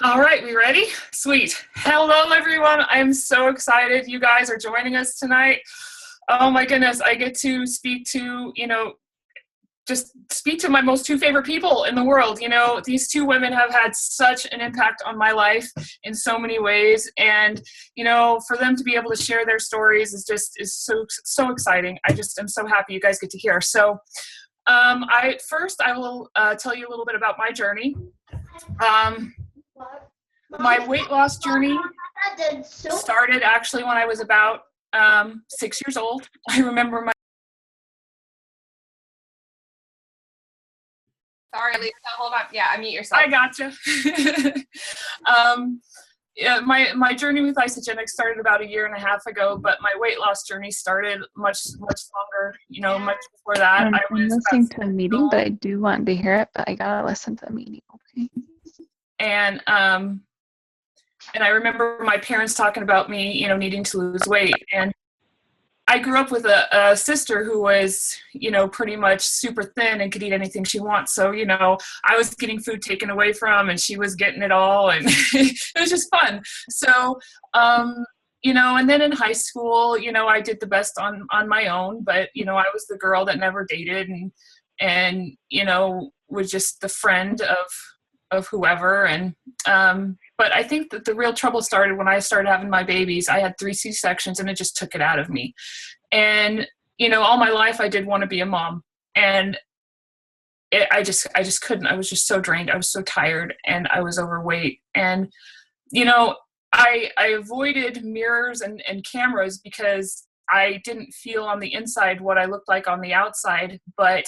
All right, we ready? Sweet. Hello, everyone. I'm so excited you guys are joining us tonight. Oh my goodness, I get to speak to, just speak to my most two favorite people in the world. These two women have had such an impact on my life in so many ways. And, for them to be able to share their stories is so exciting. I just am so happy you guys get to hear. So I will tell you a little bit about my journey. My weight loss journey started actually when I was about 6 years old. I remember Sorry, Lisa, hold on. Yeah, unmute yourself. I gotcha. Yeah, my journey with Isagenix started about a year and a half ago, but my weight loss journey started much longer, much before that. I'm listening to a meeting, but I do want to hear it, but I gotta listen to the meeting, okay? And I remember my parents talking about me, needing to lose weight. And I grew up with a sister who was, pretty much super thin and could eat anything she wants. So, I was getting food taken away from and she was getting it all. And it was just fun. So, and then in high school, I did the best on my own. But, I was the girl that never dated and was just the friend of whoever. And but I think that the real trouble started when I started having my babies. I had 3 C-sections and it just took it out of me. And, all my life I did want to be a mom. And I just couldn't. I was just so drained. I was so tired and I was overweight. And, I avoided mirrors and cameras because I didn't feel on the inside what I looked like on the outside. But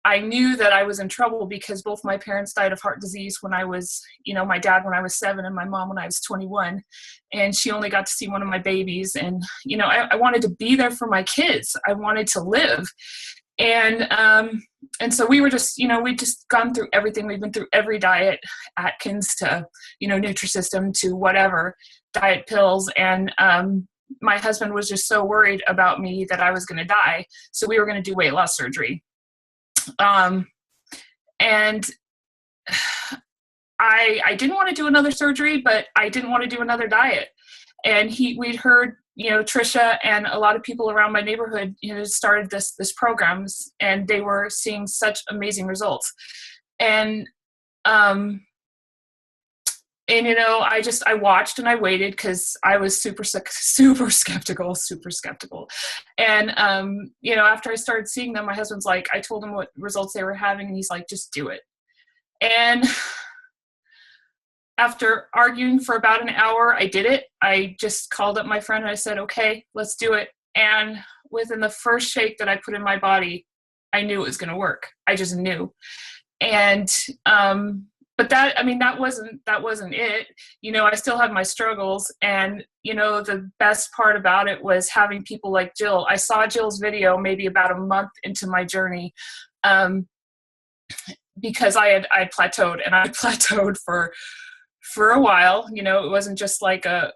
I knew that I was in trouble because both my parents died of heart disease when I was, my dad when I was 7 and my mom when I was 21. And she only got to see one of my babies. And, I wanted to be there for my kids. I wanted to live. And so we were just, we'd just gone through everything. We've been through every diet, Atkins to, Nutrisystem to whatever, diet pills. And my husband was just so worried about me that I was going to die. So we were going to do weight loss surgery. And I didn't want to do another surgery, but I didn't want to do another diet. And we'd heard, Trisha and a lot of people around my neighborhood, started this programs and they were seeing such amazing results. And I watched and I waited because I was super skeptical. And, after I started seeing them, my husband's like, I told him what results they were having and he's like, just do it. And after arguing for about an hour, I did it. I just called up my friend and I said, okay, let's do it. And within the first shake that I put in my body, I knew it was going to work. I just knew. And, but that wasn't it. I still had my struggles. And, the best part about it was having people like Jill. I saw Jill's video maybe about a month into my journey because I plateaued, and I plateaued for a while. It wasn't just like a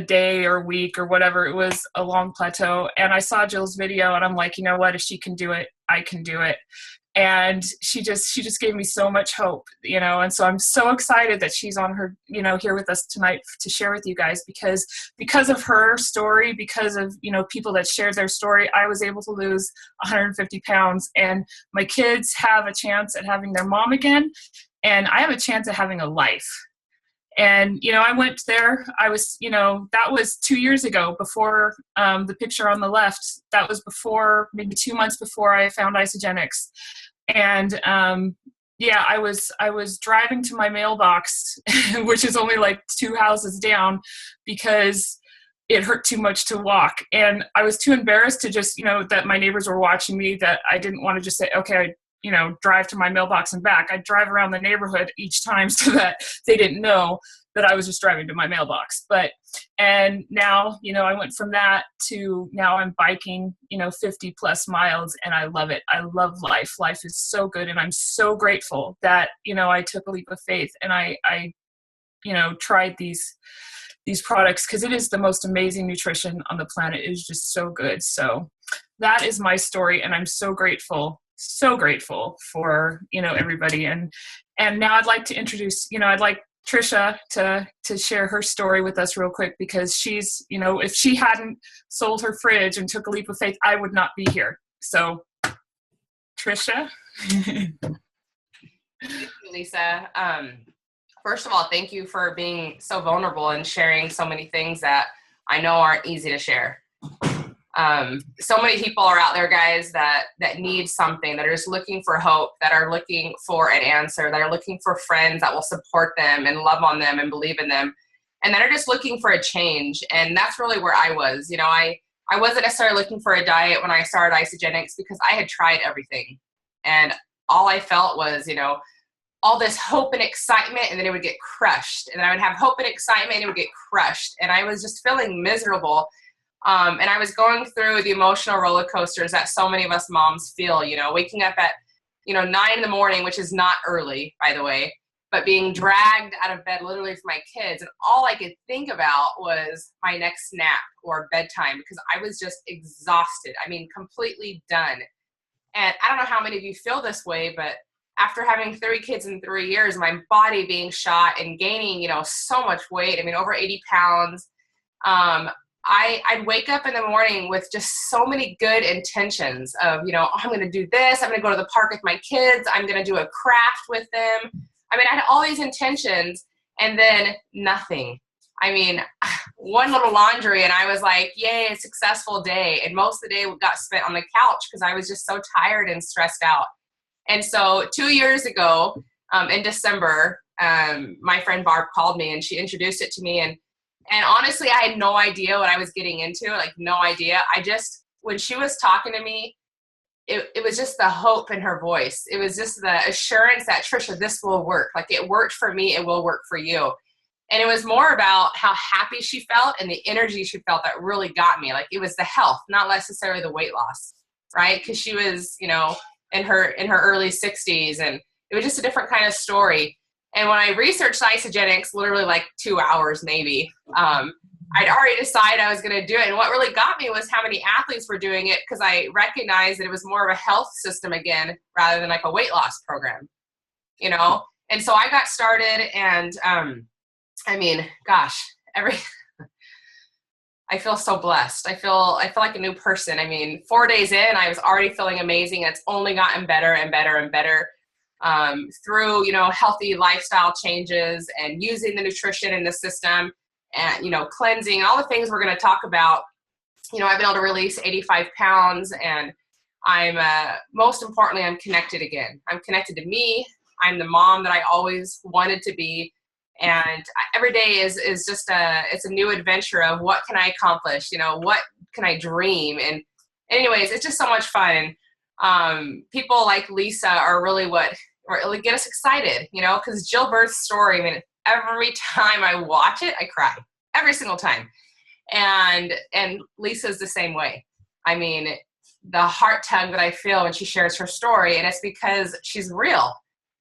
day or a week or whatever. It was a long plateau. And I saw Jill's video and I'm like, you know what, if she can do it, I can do it. And she just gave me so much hope, and so I'm so excited that she's on her, here with us tonight to share with you guys, because of her story, because of, people that shared their story, I was able to lose 150 pounds, and my kids have a chance at having their mom again, and I have a chance at having a life. And, I went there, I was, that was 2 years ago before the picture on the left. That was before, maybe 2 months before I found Isagenix. And I was driving to my mailbox, which is only like 2 houses down, because it hurt too much to walk. And I was too embarrassed to just, that my neighbors were watching me, that I didn't want to just say, okay, drive to my mailbox and back. I'd drive around the neighborhood each time so that they didn't know that I was just driving to my mailbox. And now, I went from that to now I'm biking, 50 plus miles, and I love it. I love life. Life is so good. And I'm so grateful that, I took a leap of faith and I tried these products, because it is the most amazing nutrition on the planet. It is just so good. So that is my story. And I'm so grateful for, everybody. And now I'd like to introduce, I'd like Trisha to share her story with us real quick, because she's, you know, if she hadn't sold her fridge and took a leap of faith, I would not be here. So, Trisha. Thank you, Lisa. First of all, thank you for being so vulnerable and sharing so many things that I know aren't easy to share. So many people are out there, guys, that need something, that are just looking for hope, that are looking for an answer, that are looking for friends that will support them and love on them and believe in them, and that are just looking for a change. And that's really where I was. You know, I wasn't necessarily looking for a diet when I started Isogenics, because I had tried everything. And all I felt was, you know, all this hope and excitement, and then it would get crushed. And I would have hope and excitement, and it would get crushed. And I was just feeling miserable. And I was going through the emotional roller coasters that so many of us moms feel, you know, waking up at, you know, 9 a.m, which is not early, by the way, but being dragged out of bed literally for my kids. And all I could think about was my next nap or bedtime, because I was just exhausted. I mean, completely done. And I don't know how many of you feel this way, but after having 3 kids in 3 years, my body being shot and gaining, you know, so much weight, I mean, over 80 pounds, I'd wake up in the morning with just so many good intentions of, you know, oh, I'm going to do this. I'm going to go to the park with my kids. I'm going to do a craft with them. I mean, I had all these intentions, and then nothing. I mean, one little laundry, and I was like, yay, a successful day. And most of the day got spent on the couch because I was just so tired and stressed out. And so 2 years ago, in December, my friend Barb called me, and she introduced it to me. And honestly, I had no idea what I was getting into, like no idea. When she was talking to me, it was just the hope in her voice. It was just the assurance that, Trisha, this will work. Like, it worked for me, it will work for you. And it was more about how happy she felt and the energy she felt that really got me. Like, it was the health, not necessarily the weight loss, right? Because she was, you know, in her early 60s, and it was just a different kind of story. And when I researched Isogenics, literally like 2 hours maybe, I'd already decided I was going to do it. And what really got me was how many athletes were doing it, because I recognized that it was more of a health system again, rather than like a weight loss program, you know? And so I got started, and I mean, gosh, I feel so blessed. I feel like a new person. I mean, 4 days in, I was already feeling amazing. It's only gotten better and better and better. Through, you know, healthy lifestyle changes and using the nutrition in the system, and, you know, cleansing, all the things we're going to talk about. You know, I've been able to release 85 pounds, and I'm, most importantly, I'm connected again. I'm connected to me. I'm the mom that I always wanted to be. And every day is just it's a new adventure of what can I accomplish? You know, what can I dream? And anyways, it's just so much fun. And people like Lisa are really what really get us excited, you know, because Jill Burth's story, I mean, every time I watch it, I cry every single time. And Lisa's the same way. I mean, the heart tug that I feel when she shares her story, and it's because she's real.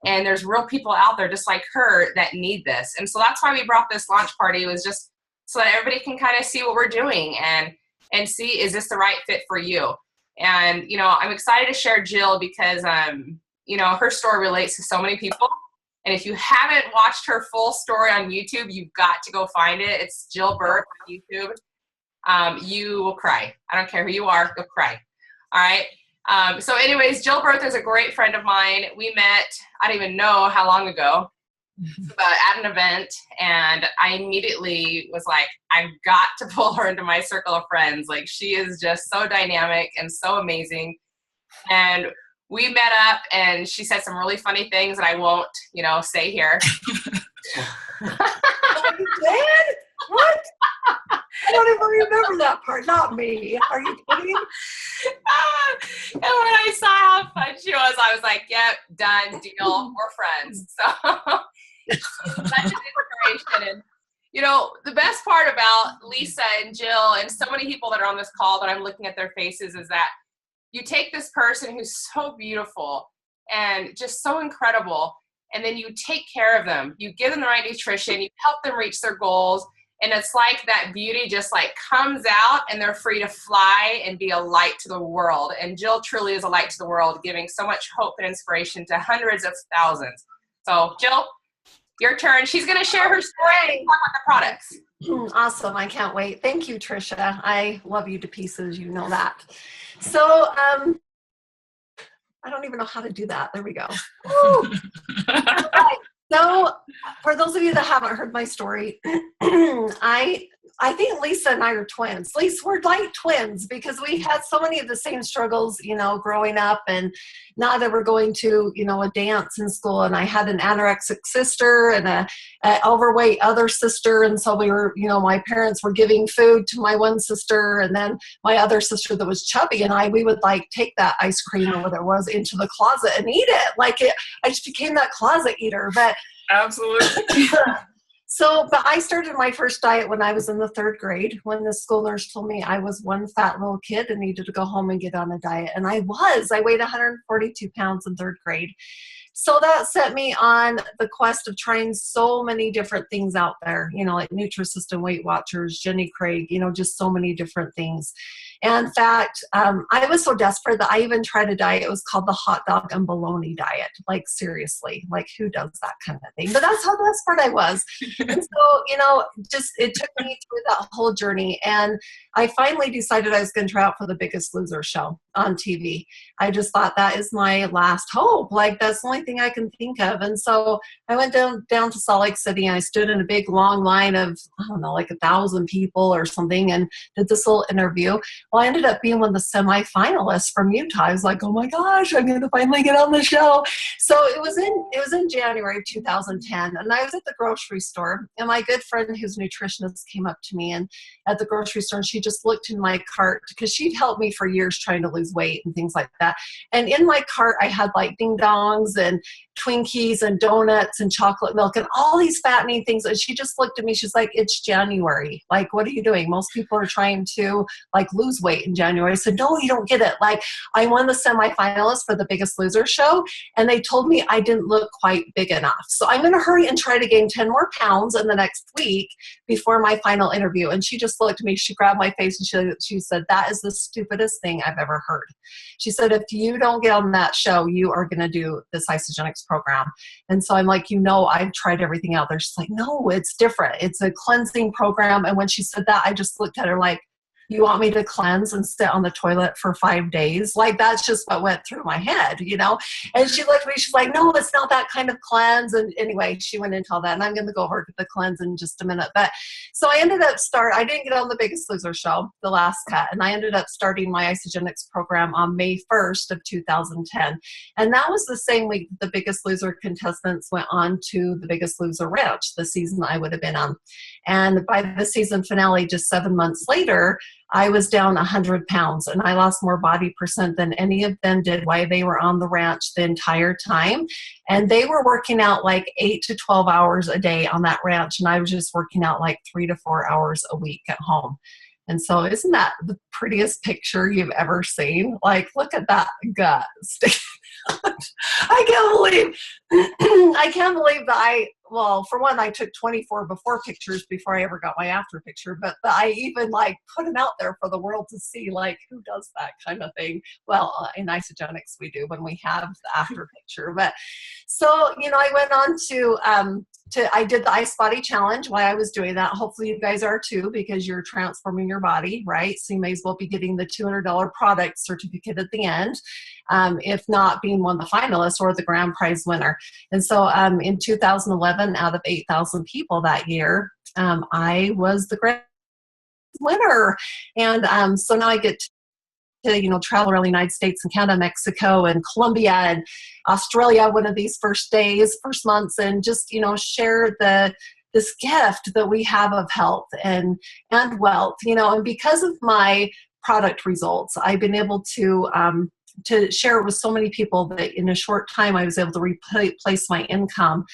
And there's real people out there just like her that need this. And so that's why we brought this launch party, was just so that everybody can kind of see what we're doing and see, is this the right fit for you? And, you know, I'm excited to share Jill because, you know, her story relates to so many people. And if you haven't watched her full story on YouTube, you've got to go find it. It's Jill Burth on YouTube. You will cry. I don't care who you are, you'll cry. All right. So anyways, Jill Burth is a great friend of mine. We met, I don't even know how long ago, but at an event, and I immediately was like, I've got to pull her into my circle of friends. Like, she is just so dynamic and so amazing. And we met up, and she said some really funny things that I won't, you know, say here. Oh, you did? What? I don't even remember that part. Not me. Are you kidding? And when I saw how fun she was, I was like, yep, done, deal, we're friends. So such an inspiration. And, you know, the best part about Lisa and Jill and so many people that are on this call that I'm looking at their faces is that you take this person who's so beautiful and just so incredible, and then you take care of them. You give them the right nutrition. You help them reach their goals. And it's like that beauty just like comes out, and they're free to fly and be a light to the world. And Jill truly is a light to the world, giving so much hope and inspiration to hundreds of thousands. So Jill, Your turn. She's going to share her story and talk about the products. Awesome. I can't wait. Thank you, Trisha. I love you to pieces. You know that. So, I don't even know how to do that. There we go. Right. So, for those of you that haven't heard my story, I think Lisa and I are twins. Lisa, we're like twins because we had so many of the same struggles, you know, growing up, and not ever going to, you know, a dance in school. And I had an anorexic sister and a overweight other sister. And so we were, you know, my parents were giving food to my one sister, and then my other sister that was chubby and we would like take that ice cream or whatever it was into the closet and eat it. I just became that closet eater. But Absolutely. but I started my first diet when I was in the 3rd grade, when the school nurse told me I was one fat little kid and needed to go home and get on a diet. And I weighed 142 pounds in 3rd grade. So that set me on the quest of trying so many different things out there, you know, like Nutrisystem, Weight Watchers, Jenny Craig, you know, just so many different things. And in fact, I was so desperate that I even tried a diet. It was called the hot dog and bologna diet. Like, seriously, like who does that kind of thing? But that's how desperate I was. And so, you know, just it took me through that whole journey. And I finally decided I was going to try out for the Biggest Loser show on TV. I just thought that is my last hope. Like, that's the only thing I can think of. And so I went down to Salt Lake City, and I stood in a big long line of, I don't know, like 1,000 people or something, and did this little interview. Well, I ended up being one of the semifinalists from Utah. I was like, oh my gosh, I'm going to finally get on the show. So it was in January of 2010, and I was at the grocery store, and my good friend who's a nutritionist came up to me and at the grocery store, and she just looked in my cart because she'd helped me for years trying to lose weight and things like that. And in my cart, I had like ding dongs and Twinkies and donuts and chocolate milk and all these fattening things. And she just looked at me. She's like, it's January. Like, what are you doing? Most people are trying to like lose weight in January. I said, no, you don't get it. Like, I won the semifinalist for the Biggest Loser show, and they told me I didn't look quite big enough. So I'm going to hurry and try to gain 10 more pounds in the next week before my final interview. And she just looked at me. She grabbed my face and she said, that is the stupidest thing I've ever heard. She said, if you don't get on that show, you are going to do this isogenics program. And so I'm like, you know, I've tried everything out there. She's like, no, it's different. It's a cleansing program. And when she said that, I just looked at her like, you want me to cleanse and sit on the toilet for 5 days? Like, that's just what went through my head, you know? And she looked at me, she's like, no, it's not that kind of cleanse. And anyway, she went into all that, and I'm going to go over to the cleanse in just a minute. But so I ended up I didn't get on the Biggest Loser show, the last cut, and I ended up starting my isogenics program on May 1st of 2010. And that was the same week the Biggest Loser contestants went on to the Biggest Loser Ranch, the season I would have been on. And by the season finale, just 7 months later, I was down 100 pounds, and I lost more body percent than any of them did while they were on the ranch the entire time. And they were working out like 8 to 12 hours a day on that ranch, and I was just working out like 3 to 4 hours a week at home. And so isn't that the prettiest picture you've ever seen? Like, look at that gut. I can't believe that well, for one, I took 24 before pictures before I ever got my after picture, but I even like put them out there for the world to see, like, who does that kind of thing? Well, in isogenics we do when we have the after picture. But so, you know, I went on I did the Ice Body Challenge while I was doing that. Hopefully you guys are too, because you're transforming your body, right? So you may as well be getting the $200 product certificate at the end, if not being one of the finalists or the grand prize winner. And so in 2011, out of 8,000 people that year, I was the grand winner. And so now I get to, you know, travel around the United States and Canada, Mexico and Colombia and Australia one of these first months, and just, you know, share this gift that we have of health and wealth, you know. And because of my product results, I've been able to share it with so many people that in a short time I was able to replace my income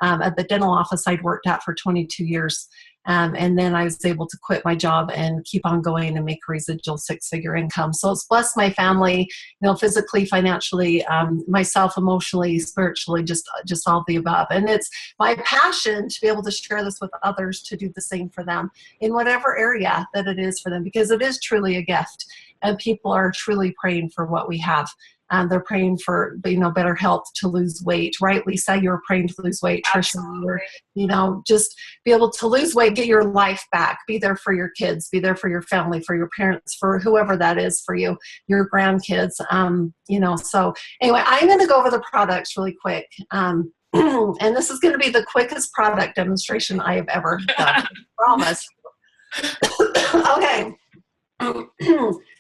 at the dental office I'd worked at for 22 years. And then I was able to quit my job and keep on going and make a residual 6-figure income. So it's blessed my family, you know, physically, financially, myself, emotionally, spiritually, just all of the above. And it's my passion to be able to share this with others, to do the same for them in whatever area that it is for them, because it is truly a gift. And people are truly praying for what we have. They're praying for, better health, to lose weight, right? Lisa, you were praying to lose weight. Trisha, you were, just be able to lose weight, get your life back, be there for your kids, be there for your family, for your parents, for whoever that is for you, your grandkids, so anyway, I'm going to go over the products really quick. And this is going to be the quickest product demonstration I have ever done. I promise. Okay.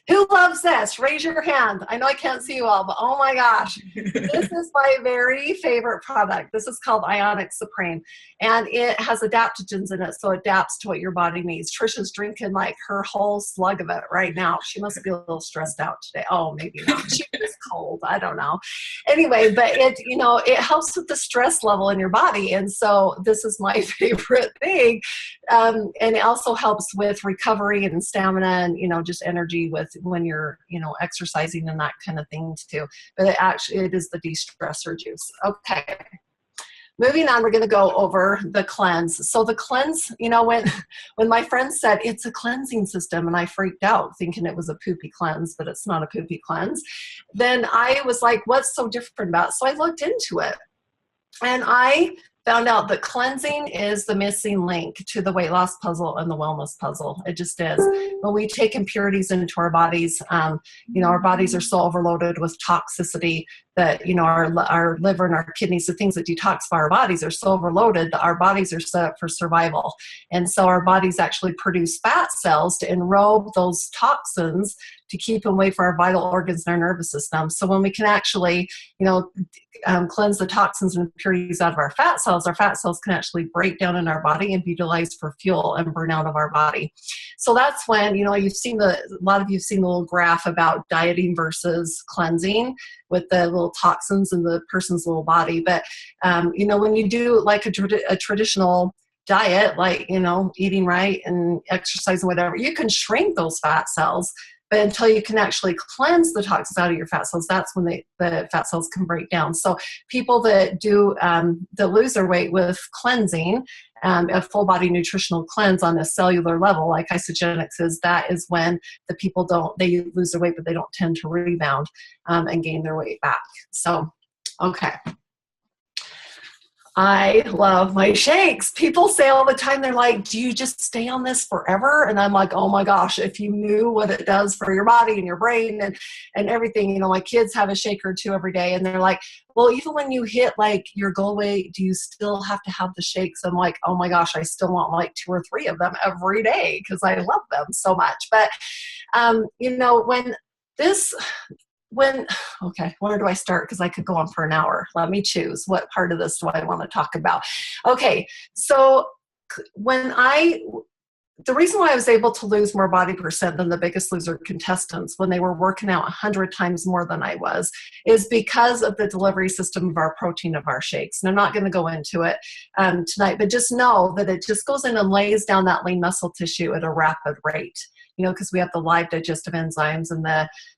Who loves this? Raise your hand. I know I can't see you all, but oh my gosh. This is my very favorite product. This is called Ionic Supreme. And it has adaptogens in it, so it adapts to what your body needs. Trisha's drinking like her whole slug of it right now. She must be a little stressed out today. Oh, maybe not. She was cold. I don't know. Anyway, but it helps with the stress level in your body. And so this is my favorite thing. And it also helps with recovery and stamina and, just energy with when you're, exercising and that kind of thing too. But it is the de-stressor juice. Okay. Moving on, we're going to go over the cleanse. So the cleanse, when my friend said it's a cleansing system, and I freaked out thinking it was a poopy cleanse, but it's not a poopy cleanse, then I was like, what's so different about it? So I looked into it, and I found out that cleansing is the missing link to the weight loss puzzle and the wellness puzzle. It just is. When we take impurities into our bodies, our bodies are so overloaded with toxicity that, our liver and our kidneys, the things that detoxify our bodies, are so overloaded that our bodies are set up for survival. And so our bodies actually produce fat cells to enrobe those toxins to keep them away from our vital organs and our nervous system. So when we can actually, cleanse the toxins and impurities out of our fat cells can actually break down in our body and be utilized for fuel and burn out of our body. So that's when, you've seen a lot of you have seen the little graph about dieting versus cleansing with the little toxins in the person's little body. But, when you do like a traditional diet, like, eating right and exercising, whatever, you can shrink those fat cells. But until you can actually cleanse the toxins out of your fat cells, that's when the fat cells can break down. So people that do that lose their weight with cleansing, a full body nutritional cleanse on a cellular level, like isogenics is, that is when the people they lose their weight, but they don't tend to rebound and gain their weight back. So, okay. I love my shakes. People say all the time, they're like, do you just stay on this forever? And I'm like, oh my gosh, if you knew what it does for your body and your brain and everything. My kids have a shake or two every day, and they're like, well, even when you hit like your goal weight, do you still have to have the shakes? I'm like, oh my gosh, I still want like 2 or 3 of them every day because I love them so much. But, okay, where do I start? Because I could go on for an hour. Let me choose. What part of this do I want to talk about? Okay, so the reason why I was able to lose more body percent than the Biggest Loser contestants when they were working out 100 times more than I was is because of the delivery system of our protein of our shakes. And I'm not going to go into it tonight, but just know that it just goes in and lays down that lean muscle tissue at a rapid rate, because we have the live digestive enzymes, and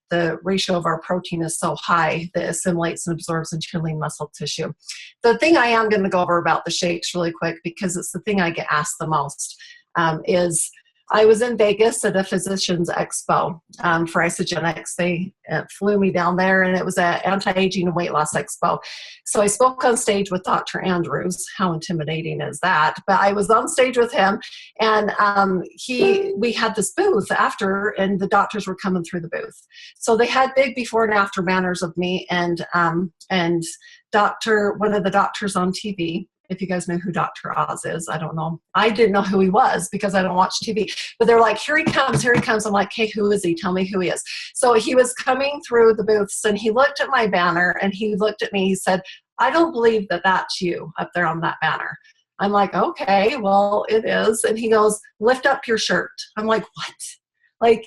the ratio of our protein is so high that it assimilates and absorbs into your lean muscle tissue. The thing I am going to go over about the shakes really quick, because it's the thing I get asked the most, is I was in Vegas at a physician's expo for Isogenics. They flew me down there, and it was an anti-aging and weight loss expo. So I spoke on stage with Dr. Andrews. How intimidating is that? But I was on stage with him, and we had this booth after, and the doctors were coming through the booth. So they had big before and after banners of me and one of the doctors on TV. If you guys know who Dr. Oz is, I don't know. I didn't know who he was because I don't watch TV. But they're like, here he comes, here he comes. I'm like, hey, who is he? Tell me who he is. So he was coming through the booths, and he looked at my banner, and he looked at me. He said, I don't believe that that's you up there on that banner. I'm like, okay, well, it is. And he goes, lift up your shirt. I'm like, what? Like,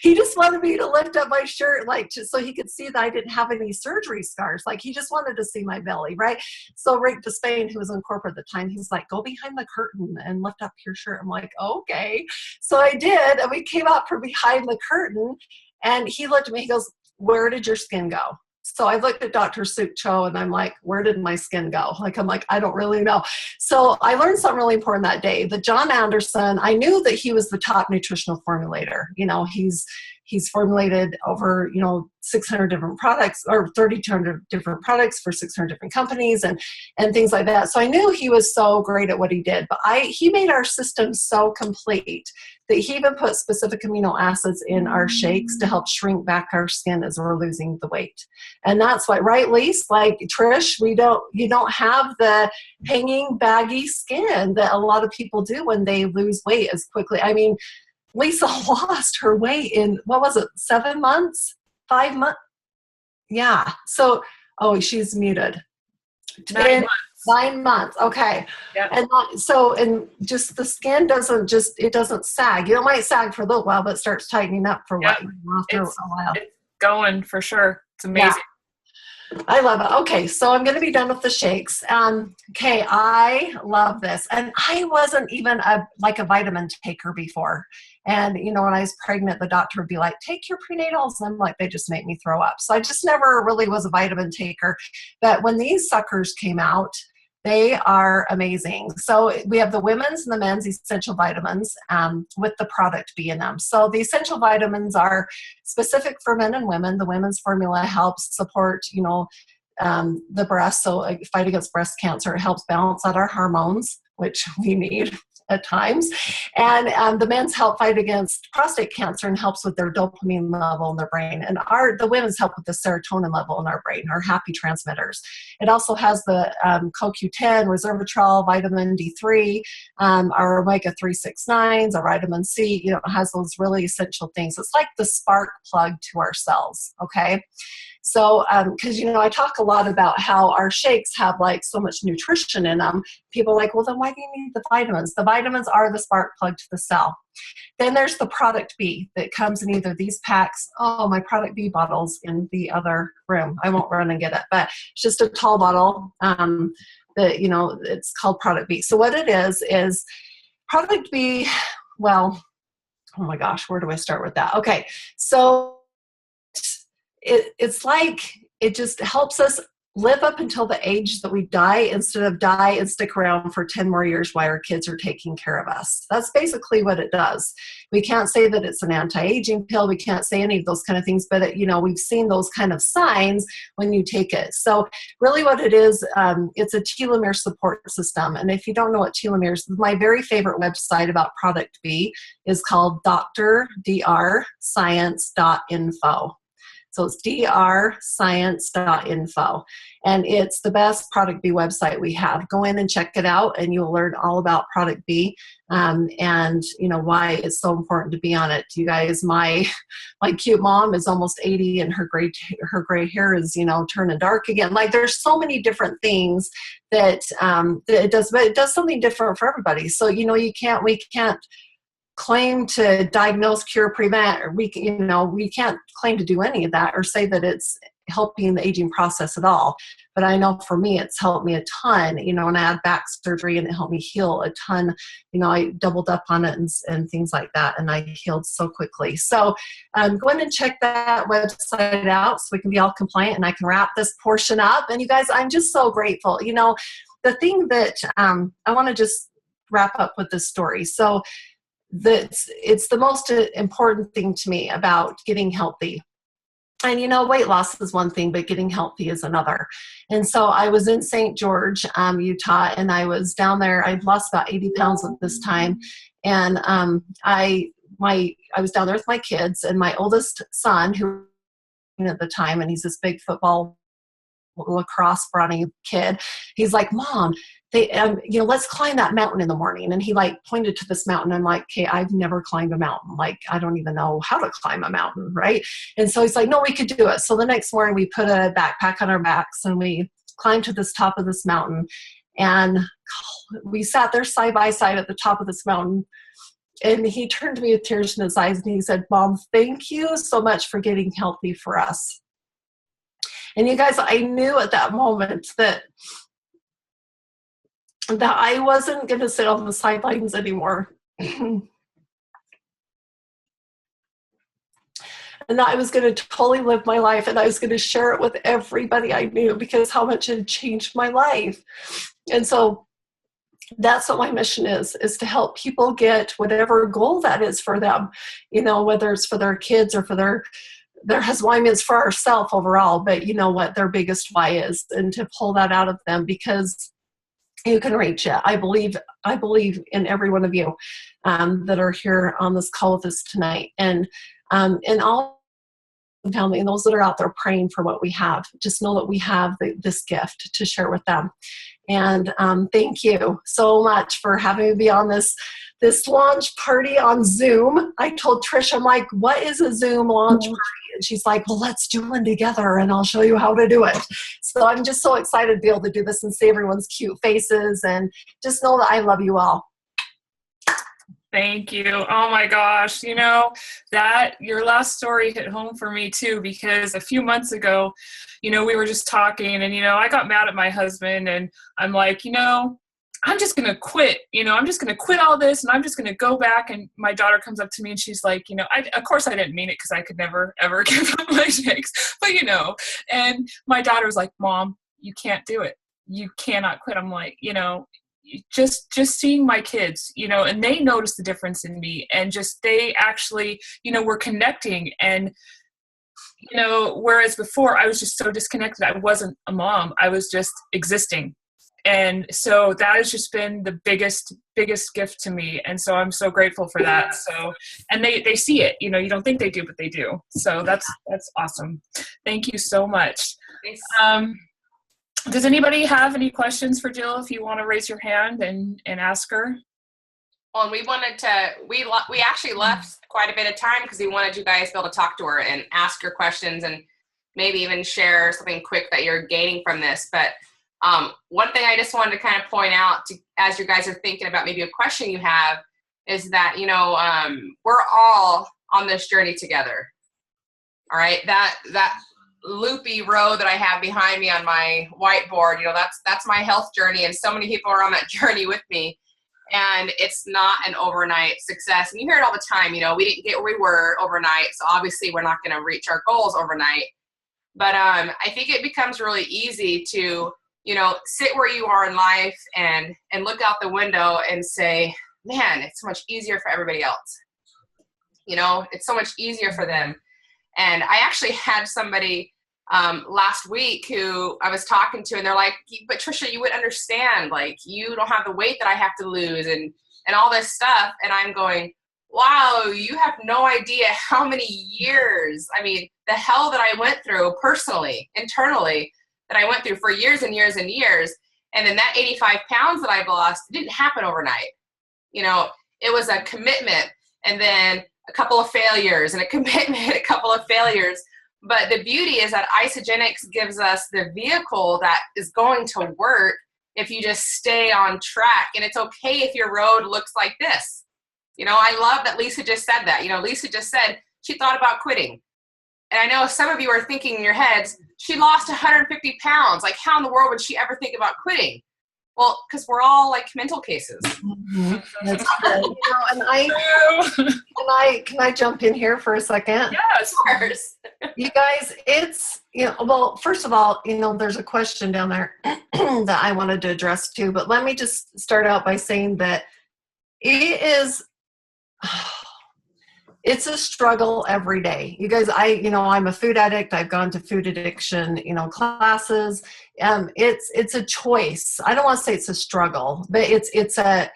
he just wanted me to lift up my shirt, like, just so he could see that I didn't have any surgery scars. Like, he just wanted to see my belly, right? So Rick Despain, who was in corporate at the time, he's like, go behind the curtain and lift up your shirt. I'm like, okay. So I did, and we came out from behind the curtain, and he looked at me, he goes, where did your skin go? So I looked at Dr. Suk Cho, and I'm like, where did my skin go? I'm like, I don't really know. So I learned something really important that day. That John Anderson, I knew that he was the top nutritional formulator. He's formulated over, 600 different products or 3,200 different products for 600 different companies and things like that. So I knew he was so great at what he did, but he made our system so complete that he even put specific amino acids in our shakes to help shrink back our skin as we're losing the weight. And that's why, right, Lise? Like Trish, you don't have the hanging baggy skin that a lot of people do when they lose weight as quickly. I mean, Lisa lost her weight in, what was it, 7 months? 5 months? Yeah. So, she's muted. 9 months. 9 months. Okay. Yep. And just the skin doesn't sag. It might sag for a little while, but it starts tightening up for Yep. after a while. It's going for sure. It's amazing. Yeah. I love it. Okay, so I'm going to be done with the shakes. Okay, I love this. And I wasn't even a vitamin taker before. And, when I was pregnant, the doctor would be like, take your prenatals. And I'm like, they just make me throw up. So I just never really was a vitamin taker. But when these suckers came out, they are amazing. So we have the women's and the men's essential vitamins with the product B in them. So the essential vitamins are specific for men and women. The women's formula helps support, the breast, so fight against breast cancer. It helps balance out our hormones, which we need at times. And the men's help fight against prostate cancer and helps with their dopamine level in their brain. And the women's help with the serotonin level in our brain, our happy transmitters. It also has the CoQ10, resveratrol, vitamin D3, our omega-3, 6, 9s, our vitamin C. It has those really essential things. It's like the spark plug to our cells, okay? So, because, I talk a lot about how our shakes have so much nutrition in them. People are like, well, then why do you need the vitamins? The vitamins are the spark plug to the cell. Then there's the product B that comes in either these packs. Oh, my product B bottle's in the other room. I won't run and get it, but it's just a tall bottle it's called product B. So what it is product B, well, oh my gosh, where do I start with that? Okay, so it's like it just helps us live up until the age that we die instead of die and stick around for 10 more years while our kids are taking care of us. That's basically what it does. We can't say that it's an anti-aging pill. We can't say any of those kind of things, but we've seen those kind of signs when you take it. So really what it is, it's a telomere support system. And if you don't know what telomeres, my very favorite website about product B is called drscience.info. So it's drscience.info. And it's the best Product B website we have. Go in and check it out, and you'll learn all about Product B and why it's so important to be on it. You guys, my cute mom is almost 80, and her gray hair is turning dark again. There's so many different things that it does, but it does something different for everybody. So we can't claim to diagnose, cure, prevent, or we can't claim to do any of that or say that it's helping the aging process at all. But I know for me, it's helped me a ton, and I had back surgery and it helped me heal a ton. I doubled up on it and things like that. And I healed so quickly. So go in and check that website out so we can be all compliant and I can wrap this portion up. And you guys, I'm just so grateful. The thing that I want to just wrap up with this story. So it's the most important thing to me about getting healthy. And weight loss is one thing, but getting healthy is another. And so I was in St. George, Utah, and I was down there. I'd lost about 80 pounds at this time. And I was down there with my kids, and my oldest son, who at the time, and he's this big football lacrosse brawny kid, he's like, Mom, let's climb that mountain in the morning. And he pointed to this mountain. I'm like, okay, I've never climbed a mountain. I don't even know how to climb a mountain. Right. And so he's like, no, we could do it. So the next morning we put a backpack on our backs and we climbed to this top of this mountain, and we sat there side by side at the top of this mountain. And he turned to me with tears in his eyes and he said, Mom, thank you so much for getting healthy for us. And you guys, I knew at that moment that I wasn't going to sit on the sidelines anymore. And that I was going to totally live my life, and I was going to share it with everybody I knew because how much it had changed my life. And so that's what my mission is to help people get whatever goal that is for them, whether it's for their kids or for their why is for ourselves overall, but what their biggest why is, and to pull that out of them, because you can reach it. I believe in every one of you that are here on this call with us tonight, and all family and those that are out there praying for what we have. Just know that we have this gift to share with them. And thank you so much for having me be on this launch party on Zoom. I told Trisha, I'm like, what is a Zoom launch party? And she's like, well, let's do one together and I'll show you how to do it. So I'm just so excited to be able to do this and see everyone's cute faces, and just know that I love you all. Thank you. Oh my gosh. That your last story hit home for me too, because a few months ago, we were just talking, and, I got mad at my husband, and I'm like, I'm just going to quit, I'm just going to quit all this, and I'm just going to go back. And my daughter comes up to me and she's like, of course I didn't mean it, because I could never, ever give up my shakes, but and my daughter was like, Mom, you can't do it. You cannot quit. I'm like, just seeing my kids, and they noticed the difference in me, and just, they actually, were connecting. And, whereas before I was just so disconnected, I wasn't a mom, I was just existing. And so that has just been the biggest gift to me. And so I'm so grateful for that. So, and they see it, you don't think they do, but they do. So that's awesome. Thank you so much. Does anybody have any questions for Jill? If you want to raise your hand and ask her. Well, and we actually left quite a bit of time because we wanted you guys to be able to talk to her and ask her questions, and maybe even share something quick that you're gaining from this. But one thing I just wanted to kind of point out as you guys are thinking about maybe a question you have, is that, we're all on this journey together. All right. That loopy row that I have behind me on my whiteboard, that's my health journey. And so many people are on that journey with me, and it's not an overnight success. And you hear it all the time, we didn't get where we were overnight. So obviously we're not going to reach our goals overnight. But I think it becomes really easy to, sit where you are in life and look out the window and say, man, it's so much easier for everybody else. It's so much easier for them. And I actually had somebody last week who I was talking to, and they're like, but Trisha, you would understand, like, you don't have the weight that I have to lose and all this stuff. And I'm going, wow, you have no idea how many years, the hell that I went through personally, internally, that I went through for years and years and years. And then that 85 pounds that I've lost didn't happen overnight. It was a commitment, and then a couple of failures, and a commitment, a couple of failures. But the beauty is that Isogenics gives us the vehicle that is going to work if you just stay on track. And it's okay if your road looks like this. I love that Lisa just said that. Lisa just said she thought about quitting. And I know some of you are thinking in your heads, she lost 150 pounds. Like, how in the world would she ever think about quitting? Well, because we're all like mental cases. Mm-hmm. That's good. Can I jump in here for a second? Yes, of course. You guys, it's, well, first of all, there's a question down there that I wanted to address too, but let me just start out by saying that it's a struggle every day. You guys, I'm a food addict. I've gone to food addiction, classes. It's a choice. I don't want to say it's a struggle, but it's a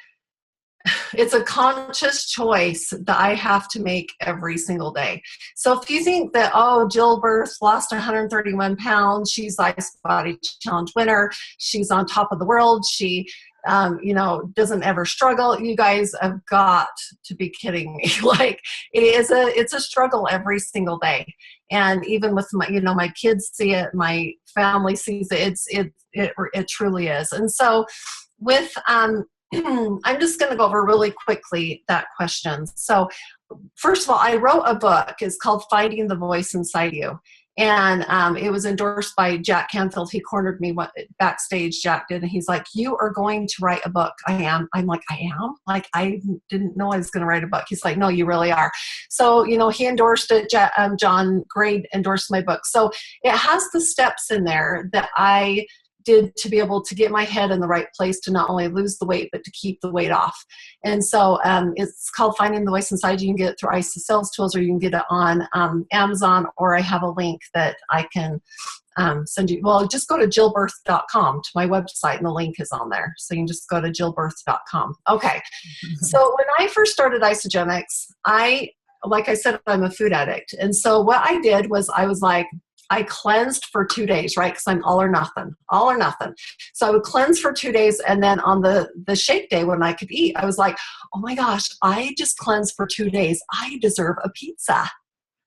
conscious choice that I have to make every single day. So if you think that, Jill Birth lost 131 pounds, she's Ice Body Challenge winner, she's on top of the world, she doesn't ever struggle. You guys have got to be kidding me. Like, it's a struggle every single day. And even with my kids see it, my family sees it. It truly is. And so with, I'm just going to go over really quickly that question. So first of all, I wrote a book. It's called Finding the Voice Inside You. And it was endorsed by Jack Canfield. He cornered me backstage, Jack did, and he's like, you are going to write a book. I am. I'm like, I am? Like, I didn't know I was going to write a book. He's like, no, you really are. So, he endorsed it. John Gray endorsed my book. So it has the steps in there that I did to be able to get my head in the right place to not only lose the weight, but to keep the weight off. And so it's called Finding the Voice Inside. You can get it through ICE Sales Tools, or you can get it on Amazon, or I have a link that I can send you. Well, just go to jillbirth.com to my website, and the link is on there. So you can just go to jillbirth.com. Okay. So when I first started Isogenics, like I said, I'm a food addict. And so what I did was I cleansed for 2 days, right? Because I'm all or nothing. So I would cleanse for 2 days. And then on the shake day when I could eat, I was like, oh my gosh, I just cleansed for 2 days. I deserve a pizza.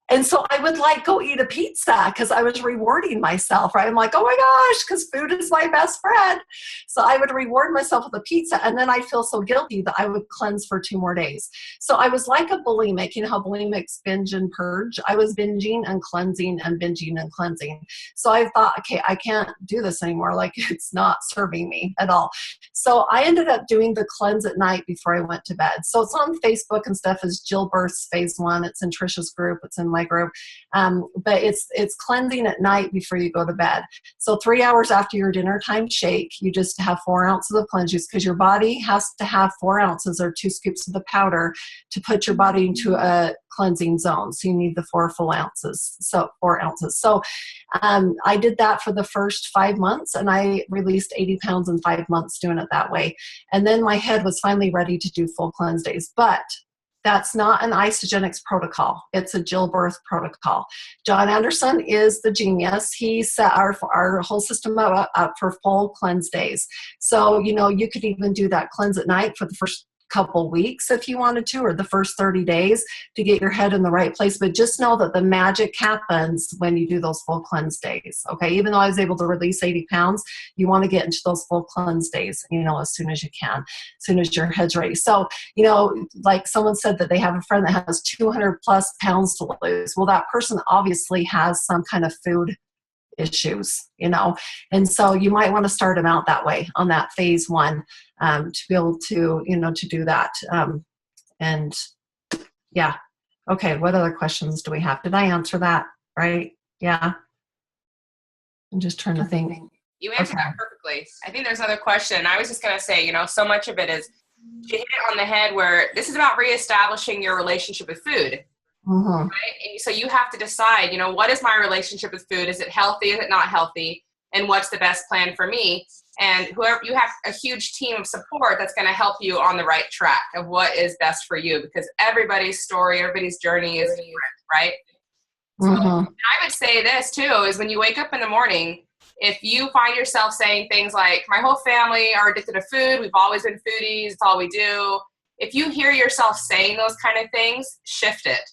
And so I would go eat a pizza because I was rewarding myself, right? I'm like, oh my gosh, because food is my best friend. So I would reward myself with a pizza, and then I'd feel so guilty that I would cleanse for 2 more days. So I was like a bulimic. You know how bulimics binge and purge? I was binging and cleansing and binging and cleansing. So I thought, okay, I can't do this anymore. It's not serving me at all. So I ended up doing the cleanse at night before I went to bed. So it's on Facebook and stuff as Jill Birth's Phase 1. It's in Trisha's group. It's in my group. But it's cleansing at night before you go to bed. So 3 hours after your dinner time shake, you just have 4 ounces of cleanse juice, because your body has to have 4 ounces or 2 scoops of the powder to put your body into a cleansing zone. So you need the 4 full ounces. So 4 ounces. So I did that for the first 5 months, and I released 80 pounds in 5 months doing it that way. And then my head was finally ready to do full cleanse days. But that's not an Isogenics protocol. It's a Jill Birth protocol. John Anderson is the genius. He set our whole system up for full cleanse days. So, you could even do that cleanse at night for the first couple weeks if you wanted to, or the first 30 days to get your head in the right place. But just know that the magic happens when you do those full cleanse days. Okay. Even though I was able to release 80 pounds, you want to get into those full cleanse days, as soon as you can, as soon as your head's ready. So, like someone said that they have a friend that has 200 plus pounds to lose. Well, that person obviously has some kind of food issues, and so you might want to start them out that way on that phase 1 to be able to, to do that. And yeah. Okay. What other questions do we have? Did I answer that right? Yeah. I'm just trying to think. You answered that perfectly. I think there's another question. I was just going to say, so much of it is, you hit it on the head where this is about reestablishing your relationship with food. Mm-hmm. Right? And so you have to decide, what is my relationship with food? Is it healthy? Is it not healthy? And what's the best plan for me? And whoever, you have a huge team of support that's going to help you on the right track of what is best for you, because everybody's story, everybody's journey is different, right? Mm-hmm. So I would say this too, is when you wake up in the morning, if you find yourself saying things like, my whole family are addicted to food, we've always been foodies, it's all we do. If you hear yourself saying those kind of things, shift it.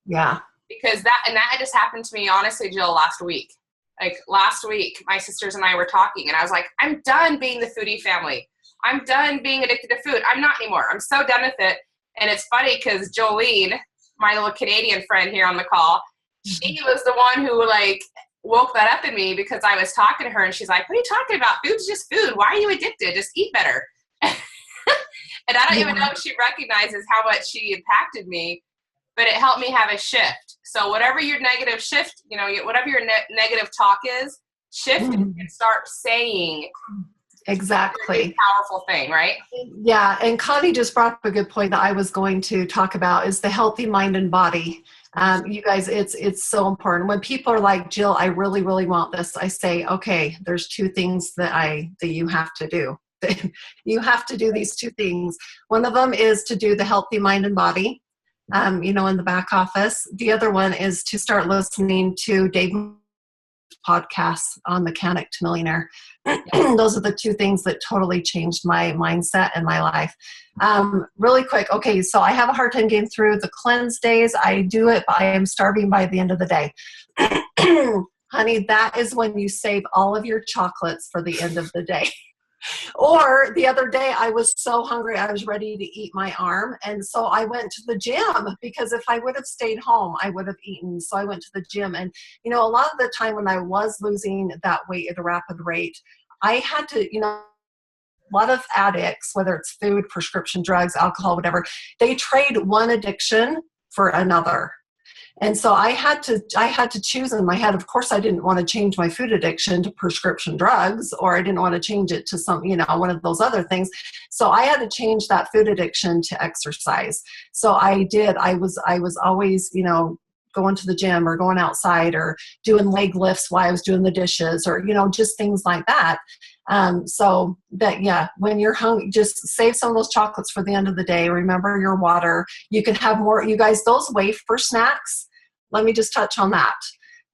Yeah. Because that just happened to me, honestly, Jill, last week. Last week, my sisters and I were talking, and I was like, I'm done being the foodie family. I'm done being addicted to food. I'm not anymore. I'm so done with it. And it's funny because Jolene, my little Canadian friend here on the call, she was the one who woke that up in me, because I was talking to her and she's like, what are you talking about? Food's just food. Why are you addicted? Just eat better. And I don't even know if she recognizes how much she impacted me, but it helped me have a shift. So whatever your negative shift, whatever your negative talk is, shift it and start saying exactly. Powerful thing, right? Yeah. And Connie just brought up a good point that I was going to talk about, is the healthy mind and body. You guys, it's so important. When people are like, Jill, I really, really want this, I say, okay, there's 2 things that you have to do. You have to do these 2 things. One of them is to do the healthy mind and body, in the back office. The other one is to start listening to Dave podcasts on Mechanic to Millionaire. Those are the 2 things that totally changed my mindset and my life. Really quick. Okay. So I have a hard time getting through the cleanse days. I do it, but I am starving by the end of the day. Honey, that is when you save all of your chocolates for the end of the day. Or the other day, I was so hungry, I was ready to eat my arm. And so I went to the gym, because if I would have stayed home, I would have eaten. So I went to the gym. And, a lot of the time when I was losing that weight at a rapid rate, I had to, a lot of addicts, whether it's food, prescription drugs, alcohol, whatever, they trade one addiction for another. And so I had to choose in my head. Of course, I didn't want to change my food addiction to prescription drugs, or I didn't want to change it to some, one of those other things. So I had to change that food addiction to exercise. So I did. I was always, going to the gym or going outside or doing leg lifts while I was doing the dishes, or, just things like that. So that, yeah, when you're hungry, just save some of those chocolates for the end of the day. Remember your water. You can have more, you guys, those wafer snacks. Let me just touch on that.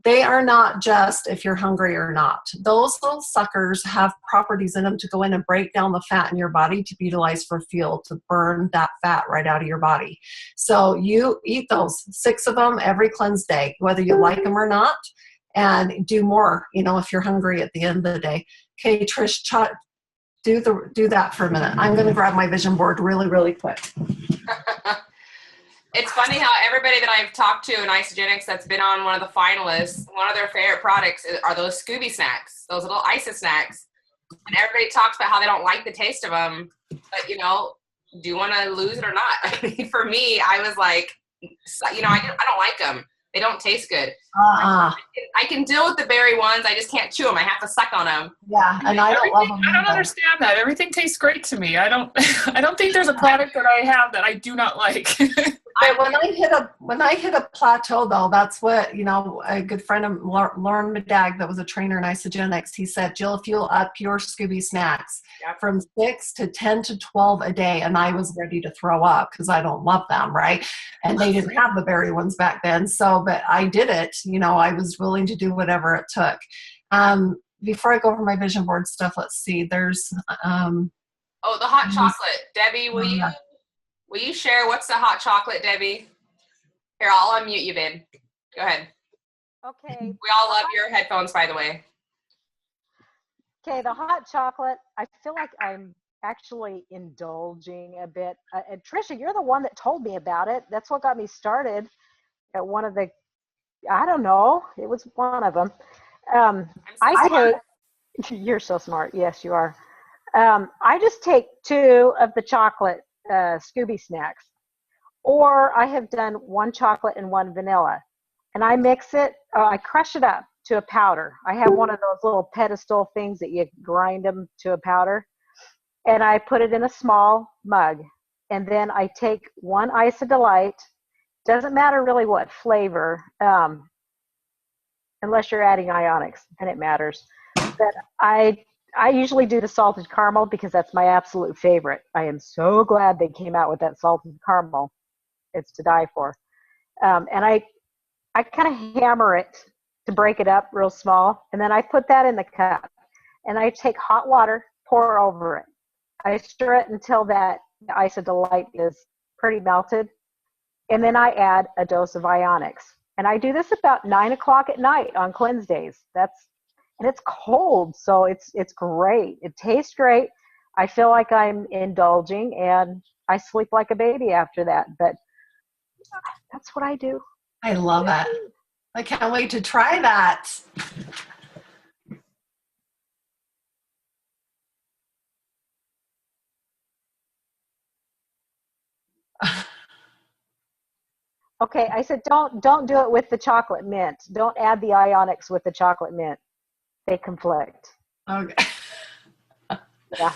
They are not just if you're hungry or not. Those little suckers have properties in them to go in and break down the fat in your body to be utilized for fuel, to burn that fat right out of your body. So you eat those, 6 of them every cleanse day, whether you like them or not, and do more, if you're hungry at the end of the day. Okay, Trish, do that for a minute. I'm going to grab my vision board really, really quick. It's funny how everybody that I've talked to in Isogenics that's been on one of the finalists, one of their favorite products are those Scooby snacks, those little Isa snacks. And everybody talks about how they don't like the taste of them. But, do you want to lose it or not? I mean, for me, I was like, I don't like them. They don't taste good. I can deal with the berry ones. I just can't chew them. I have to suck on them. Yeah, and I don't love them. I don't understand that. Everything tastes great to me. I don't think there's a product that I have that I do not like. But when I hit a plateau, though, that's what, a good friend of Lauren Medag that was a trainer in Isogenics, he said, Jill, if you'll up your Scooby snacks from 6 to 10 to 12 a day, and I was ready to throw up because I don't love them, right? And they didn't have the berry ones back then. So, but I did it. I was willing to do whatever it took. Before I go over my vision board stuff, let's see. There's the hot chocolate. Debbie, will you share what's the hot chocolate, Debbie? Here, I'll unmute you, babe. Go ahead. Okay. We all love your headphones, by the way. Okay, the hot chocolate, I feel like I'm actually indulging a bit. And Trisha, you're the one that told me about it. That's what got me started at one of the, I don't know, it was one of them. You're so smart. Yes, you are. I just take 2 of the chocolate Scooby snacks, or I have done 1 chocolate and 1 vanilla, and I mix it, I crush it up to a powder. I have one of those little pedestal things that you grind them to a powder, and I put it in a small mug, and then I take 1 Isa Delight, doesn't matter really what flavor, unless you're adding ionics, then it matters. But I usually do the salted caramel because that's my absolute favorite. I am so glad they came out with that salted caramel. It's to die for. And I kind of hammer it to break it up real small. And then I put that in the cup. And I take hot water, pour over it. I stir it until that Isa Delight is pretty melted. And then I add a dose of ionics. And I do this about 9 o'clock at night on cleanse days. And it's cold, so it's great. It tastes great. I feel like I'm indulging, and I sleep like a baby after that. But that's what I do. I love it. I can't wait to try that. Okay, I said don't do it with the chocolate mint. Don't add the ionics with the chocolate mint. They conflict. Okay. Yeah.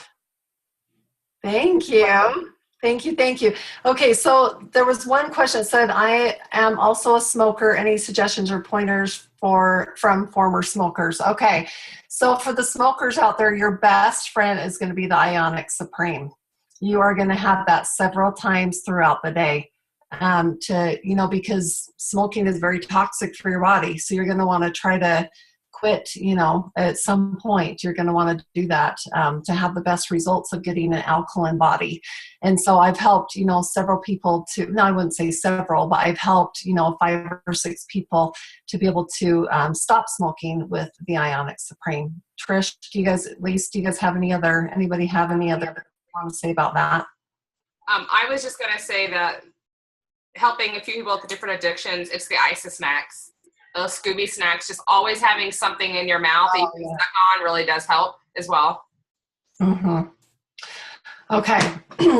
Thank you. Thank you. Okay, so there was one question that said, I am also a smoker. Any suggestions or pointers from former smokers? Okay, so for the smokers out there, your best friend is going to be the Ionic Supreme. You are going to have that several times throughout the day. Because smoking is very toxic for your body. So you're going to want to try to quit, at some point. You're going to want to do that to have the best results of getting an alkaline body. And so I've helped, several people I wouldn't say several, but I've helped, 5 or 6 people to be able to stop smoking with the Ionic Supreme. Trish, do you guys have anybody have any other want to say about that? I was just going to say that helping a few people with the different addictions, it's the Isa snacks. Those Scooby snacks, just always having something in your mouth that you can suck on really does help as well. Mm-hmm. Okay.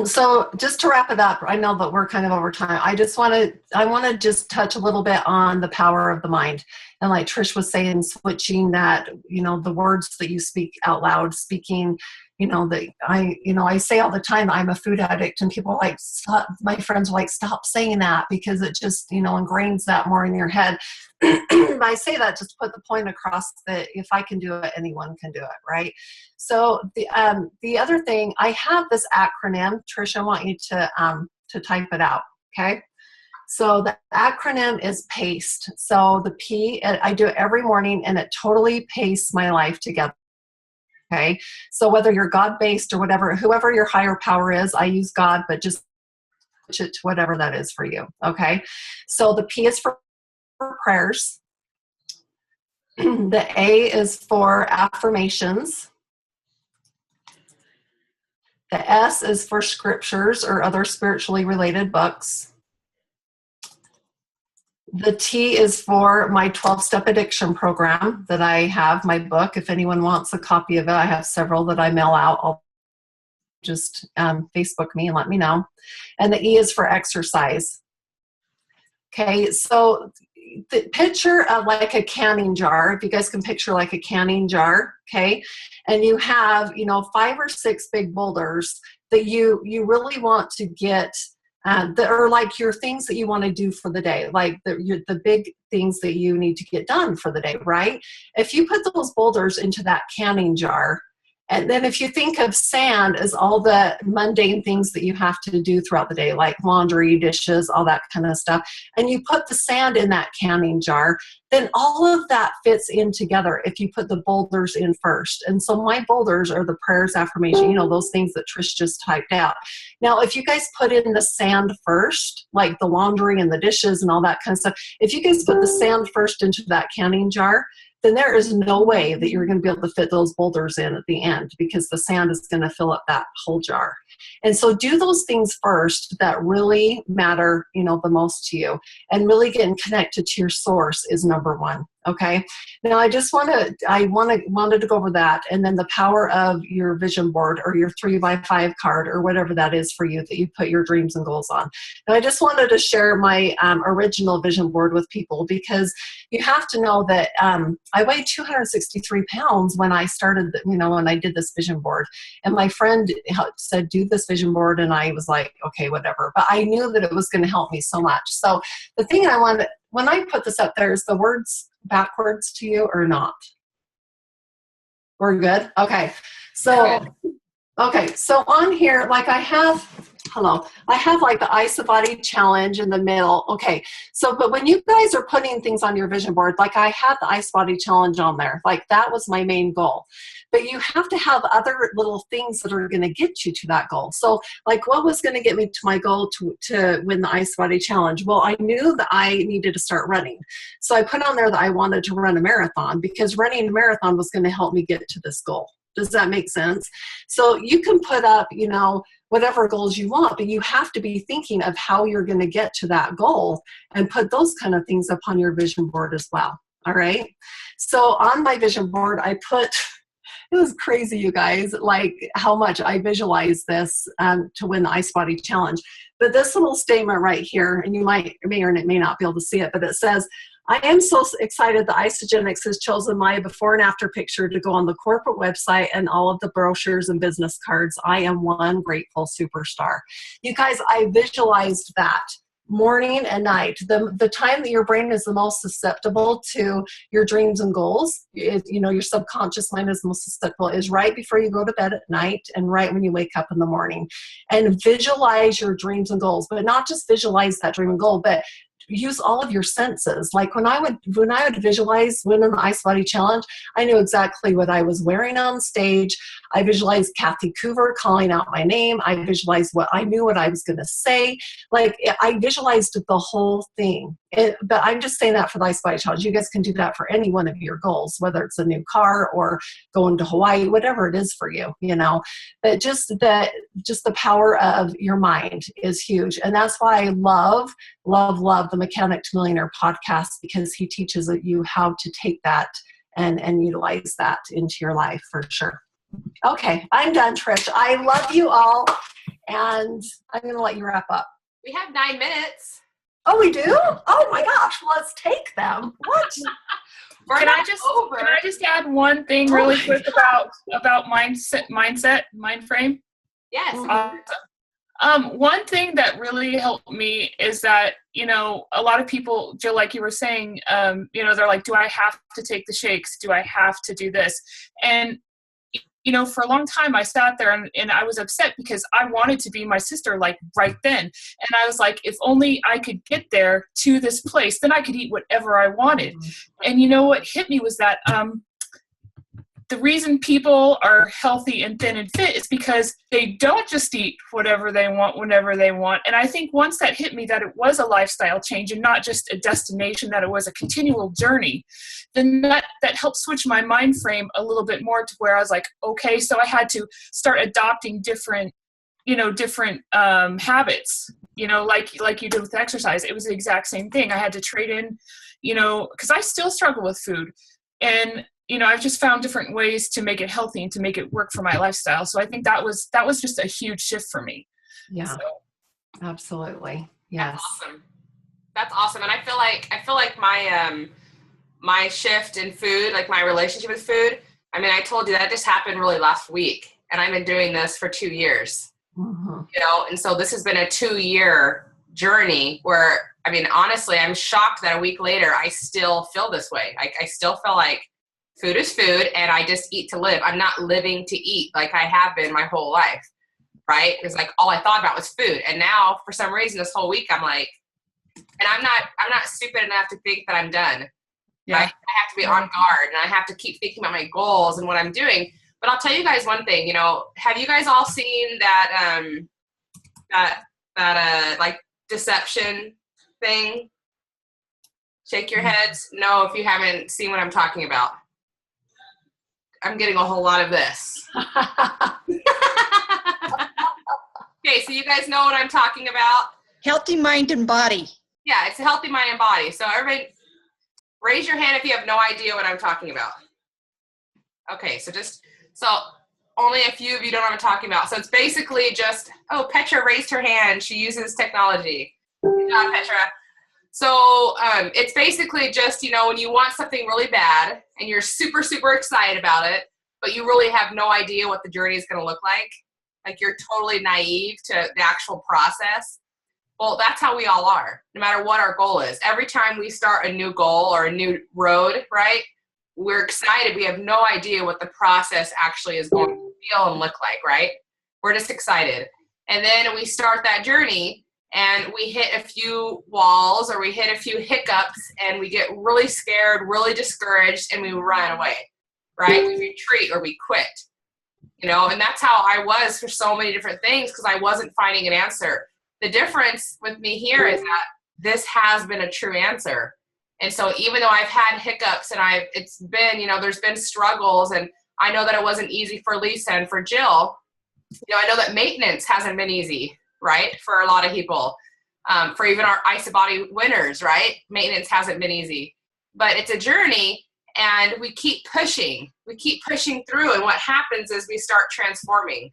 So just to wrap it up, I know that we're kind of over time. I want to just touch a little bit on the power of the mind. And like Trish was saying, switching that, the words that you speak out loud, speaking, that I say all the time, I'm a food addict, and people are like, stop, my friends are like, stop saying that, because it just, ingrains that more in your head. I say that just to put the point across that if I can do it, anyone can do it, right? So the other thing, I have this acronym. Trisha, I want you to type it out, okay? So the acronym is PACE. So the P, I do it every morning, and it totally pastes my life together. Okay, so whether you're God-based or whatever, whoever your higher power is, I use God, but just switch it to whatever that is for you. Okay, so the P is for prayers. The A is for affirmations. The S is for scriptures or other spiritually related books. The T is for my 12-step addiction program that I have, my book. If anyone wants a copy of it, I have several that I mail out. I'll just Facebook me and let me know. And the E is for exercise. Okay, so the picture of like a canning jar, if you guys can picture like a canning jar, okay, and you have, 5 or 6 big boulders that you really want to get, that are like your things that you want to do for the day, like the big things that you need to get done for the day, right? If you put those boulders into that canning jar, and then if you think of sand as all the mundane things that you have to do throughout the day, like laundry, dishes, all that kind of stuff, and you put the sand in that canning jar, then all of that fits in together if you put the boulders in first. And so my boulders are the prayers, affirmation, those things that Trish just typed out. Now, if you guys put in the sand first, like the laundry and the dishes and all that kind of stuff, if you guys put the sand first into that canning jar, then there is no way that you're going to be able to fit those boulders in at the end, because the sand is going to fill up that whole jar. And so do those things first that really matter, the most to you, and really getting connected to your source is number one. Okay. Now I wanted to go over that, and then the power of your vision board or your 3x5 card or whatever that is for you that you put your dreams and goals on. And I just wanted to share my original vision board with people, because you have to know that I weighed 263 pounds when I started, when I did this vision board. And my friend said, do this vision board. And I was like, okay, whatever. But I knew that it was going to help me so much. So the thing I wanted, when I put this up there, is the words backwards to you or not? We're good? Okay. So, okay. So on here, like I have like the Ice the Body challenge in the middle. Okay. So, but when you guys are putting things on your vision board, like I had the Ice Body challenge on there, like that was my main goal. But you have to have other little things that are going to get you to that goal. So like what was going to get me to my goal to win the Ice Body challenge? Well, I knew that I needed to start running. So I put on there that I wanted to run a marathon, because running a marathon was going to help me get to this goal. Does that make sense? So you can put up, whatever goals you want, but you have to be thinking of how you're going to get to that goal and put those kind of things up on your vision board as well. All right. So on my vision board, I put, it was crazy, you guys, like how much I visualized this to win the Ice Body challenge. But this little statement right here, and you may or may not be able to see it, but it says, I am so excited that Isogenics has chosen my before and after picture to go on the corporate website and all of the brochures and business cards. I am one grateful superstar. You guys, I visualized that morning and night. The time that your brain is the most susceptible to your dreams and goals, your subconscious mind is most susceptible, is right before you go to bed at night and right when you wake up in the morning. And visualize your dreams and goals, but not just visualize that dream and goal, but use all of your senses. Like when I would visualize winning the Ice Body challenge, I knew exactly what I was wearing on stage. I visualized Kathy Coover calling out my name. I visualized what I knew what I was going to say. Like I visualized the whole thing. But I'm just saying that for the Ice Body challenge. You guys can do that for any one of your goals, whether it's a new car or going to Hawaii, whatever it is for you, But just the power of your mind is huge. And that's why I love the Mechanic to Millionaire podcast, because he teaches you how to take that and utilize that into your life for sure. Okay, I'm done, Trish. I love you all, and I'm going to let you wrap up. We have 9 minutes. Oh, we do? Oh my gosh, let's take them. What? Can I just add one thing really quick about mind frame? Yes. One thing that really helped me is that, a lot of people, Jill, like you were saying, they're like, do I have to take the shakes? Do I have to do this? And, for a long time I sat there and I was upset because I wanted to be my sister, like right then. And I was like, if only I could get there to this place, then I could eat whatever I wanted. And what hit me was that, the reason people are healthy and thin and fit is because they don't just eat whatever they want whenever they want. And I think once that hit me, that it was a lifestyle change and not just a destination, that it was a continual journey, then that helped switch my mind frame a little bit more to where I was like, okay, so I had to start adopting different habits, like you did with exercise. It was the exact same thing. I had to trade in, because I still struggle with food. And I've just found different ways to make it healthy and to make it work for my lifestyle. So I think that was just a huge shift for me. Yeah, so. Absolutely. Yes. That's awesome. And I feel like my shift in food, like my relationship with food, I told you that just happened really last week, and I've been doing this for 2 years, and so this has been a 2-year journey where, honestly, I'm shocked that a week later, I still feel this way. I still feel like food is food, and I just eat to live. I'm not living to eat like I have been my whole life, right? It's like all I thought about was food. And now, for some reason, this whole week, I'm like, and I'm not stupid enough to think that I'm done. Yeah. Right? I have to be on guard, and I have to keep thinking about my goals and what I'm doing. But I'll tell you guys one thing, have you guys all seen that like deception thing? Shake your heads. No, if you haven't seen what I'm talking about. I'm getting a whole lot of this. Okay, so you guys know what I'm talking about? Healthy mind and body. Yeah, it's a healthy mind and body. So everybody, raise your hand if you have no idea what I'm talking about. Okay, so only a few of you don't know what I'm talking about. So it's basically just, Petra raised her hand. She uses technology. Good job, Petra. So it's basically just, when you want something really bad and you're super, super excited about it, but you really have no idea what the journey is going to look like you're totally naive to the actual process. Well, that's how we all are, no matter what our goal is. Every time we start a new goal or a new road, right, we're excited. We have no idea what the process actually is going to feel and look like, right? We're just excited. And then we start that journey, and we hit a few walls or we hit a few hiccups, and we get really scared, really discouraged, and we run away, right? We retreat or we quit, and that's how I was for so many different things, because I wasn't finding an answer. The difference with me here is that this has been a true answer. And so even though I've had hiccups and it's been, there's been struggles, and I know that it wasn't easy for Lisa and for Jill, I know that maintenance hasn't been easy, right? For a lot of people, for even our Ice Body winners, right? Maintenance hasn't been easy, but it's a journey, and we keep pushing through. And what happens is we start transforming,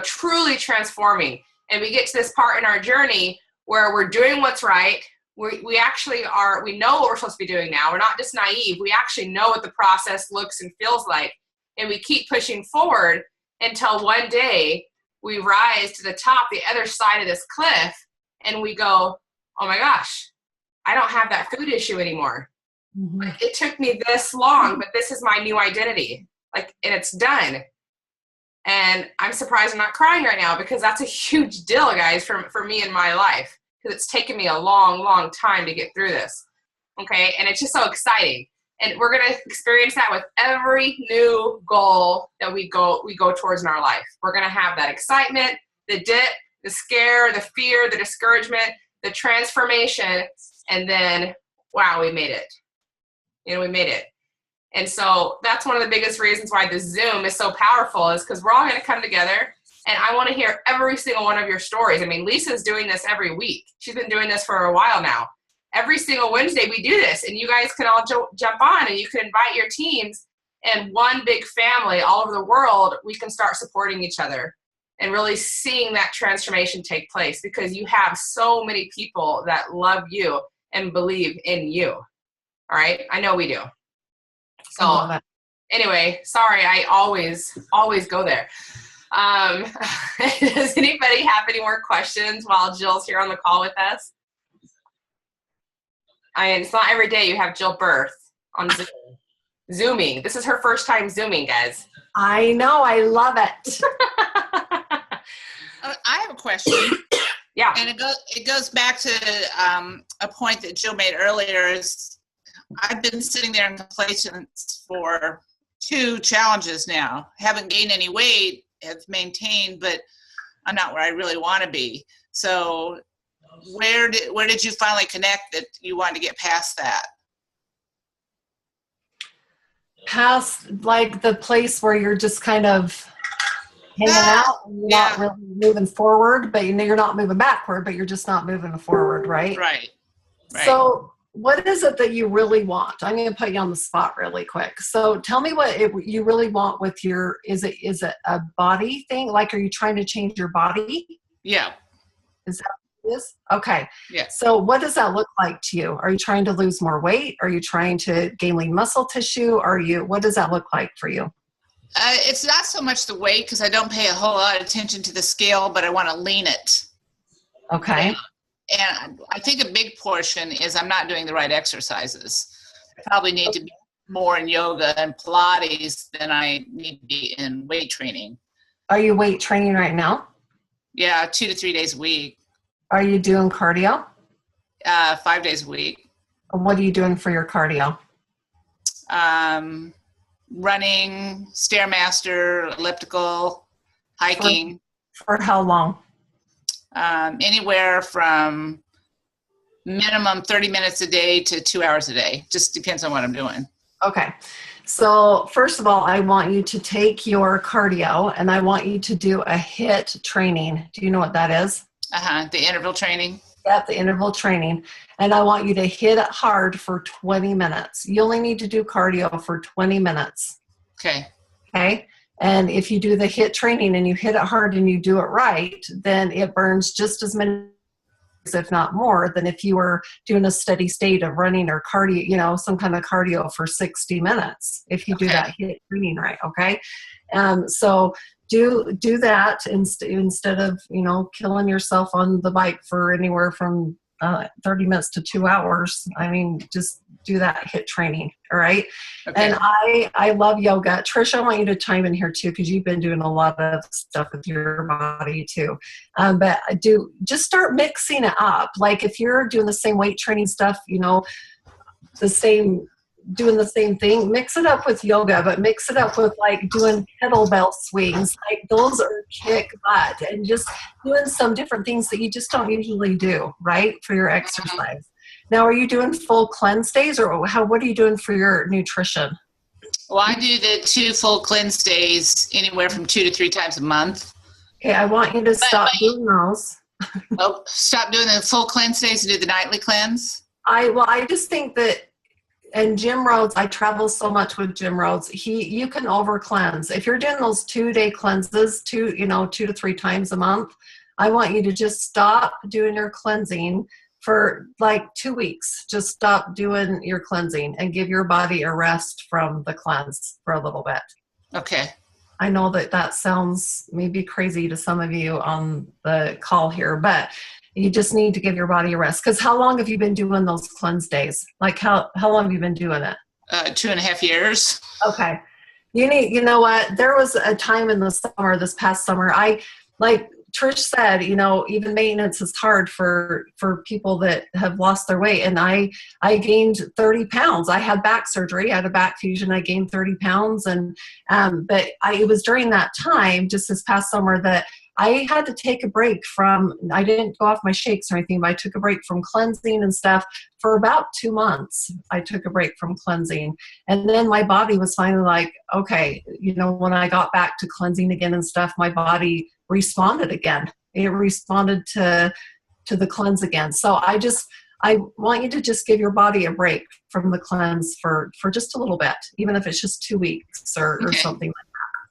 truly transforming. And we get to this part in our journey where we're doing what's right. We actually are, we know what we're supposed to be doing now. We're not just naive. We actually know what the process looks and feels like. And we keep pushing forward until one day we rise to the top, the other side of this cliff, and we go, oh my gosh, I don't have that food issue anymore. Mm-hmm. Like, it took me this long, but this is my new identity. And it's done. And I'm surprised I'm not crying right now, because that's a huge deal, guys, for me in my life, because it's taken me a long, long time to get through this. Okay. And it's just so exciting. And we're going to experience that with every new goal that we go towards in our life. We're going to have that excitement, the dip, the scare, the fear, the discouragement, the transformation, and then, wow, we made it. We made it. And so that's one of the biggest reasons why the Zoom is so powerful, is because we're all going to come together, and I want to hear every single one of your stories. Lisa's doing this every week. She's been doing this for a while now. Every single Wednesday we do this, and you guys can all jump on, and you can invite your teams, and one big family all over the world, we can start supporting each other and really seeing that transformation take place, because you have so many people that love you and believe in you. All right. I know we do. So anyway, sorry, I always go there. Does anybody have any more questions while Jill's here on the call with us? It's not every day you have Jill Birth on Zoom. Zooming. This is her first time Zooming, guys. I know. I love it. I have a question. Yeah. And it goes back to a point that Jill made earlier. Is I've been sitting there in complacence for 2 challenges now. Haven't gained any weight, have maintained, but I'm not where I really want to be. So where did you finally connect that you wanted to get past that? Past like the place where you're just kind of hanging out and you're not really moving forward, but you're not moving backward, but you're just not moving forward, right? Right. So what is it that you really want? I'm going to put you on the spot really quick. So tell me what you really want with your, is it a body thing? Like, are you trying to change your body? Yeah. Is that what it is? Okay. Yeah. So what does that look like to you? Are you trying to lose more weight? Are you trying to gain lean muscle tissue? What does that look like for you? It's not so much the weight, because I don't pay a whole lot of attention to the scale, but I want to lean it. Okay. And I think a big portion is I'm not doing the right exercises. I probably need to be more in yoga and Pilates than I need to be in weight training. Are you weight training right now? Yeah, 2 to 3 days a week. Are you doing cardio? 5 days a week. What are you doing for your cardio? Running, Stairmaster, elliptical, hiking. For how long? Anywhere from minimum 30 minutes a day to 2 hours a day. Just depends on what I'm doing. Okay. So first of all, I want you to take your cardio and I want you to do a HIIT training. Do you know what that is? The interval training. Yep, the interval training. And I want you to hit it hard for 20 minutes. You only need to do cardio for 20 minutes. Okay. Okay. And if you do the HIIT training and you hit it hard and you do it right, then it burns just as many, if not more, than if you were doing a steady state of running or cardio, some kind of cardio for 60 minutes, if you do that HIIT training right. Okay. So do that instead of, killing yourself on the bike for anywhere from 30 minutes to 2 hours. I mean, just do that HIIT training. All right. Okay. And I love yoga. Trisha, I want you to chime in here too, because you've been doing a lot of stuff with your body too. But just start mixing it up. Like if you're doing the same weight training stuff, doing the same thing, mix it up with yoga, but mix it up with like doing kettlebell swings. Like those are kick butt, and just doing some different things that you just don't usually do, right, for your exercise. Now, are you doing full cleanse days, or what are you doing for your nutrition? Well, I do the 2 full cleanse days anywhere from 2 to 3 times a month. Okay, I want you to stop doing those. Stop doing the full cleanse days and do the nightly cleanse? I just think that, and Jim Rhodes, I travel so much with Jim Rhodes. You can over cleanse. If you're doing those 2-day cleanses, 2 to 3 times a month, I want you to just stop doing your cleansing for like 2 weeks. Just stop doing your cleansing and give your body a rest from the cleanse for a little bit. Okay. I know that sounds maybe crazy to some of you on the call here, but you just need to give your body a rest. Because how long have you been doing those cleanse days? Like how long have you been doing it? 2.5 years. Okay. You know what? There was a time in the summer, this past summer, like Trish said, even maintenance is hard for people that have lost their weight. And I gained 30 pounds. I had back surgery. I had a back fusion. I gained 30 pounds. And, but it was during that time, just this past summer, that I had to take a break I didn't go off my shakes or anything, but I took a break from cleansing and stuff for about 2 months. I took a break from cleansing. And then my body was finally like, okay, when I got back to cleansing again and stuff, my body responded again. It responded to the cleanse again. So I I want you to just give your body a break from the cleanse for just a little bit, even if it's just 2 weeks or something like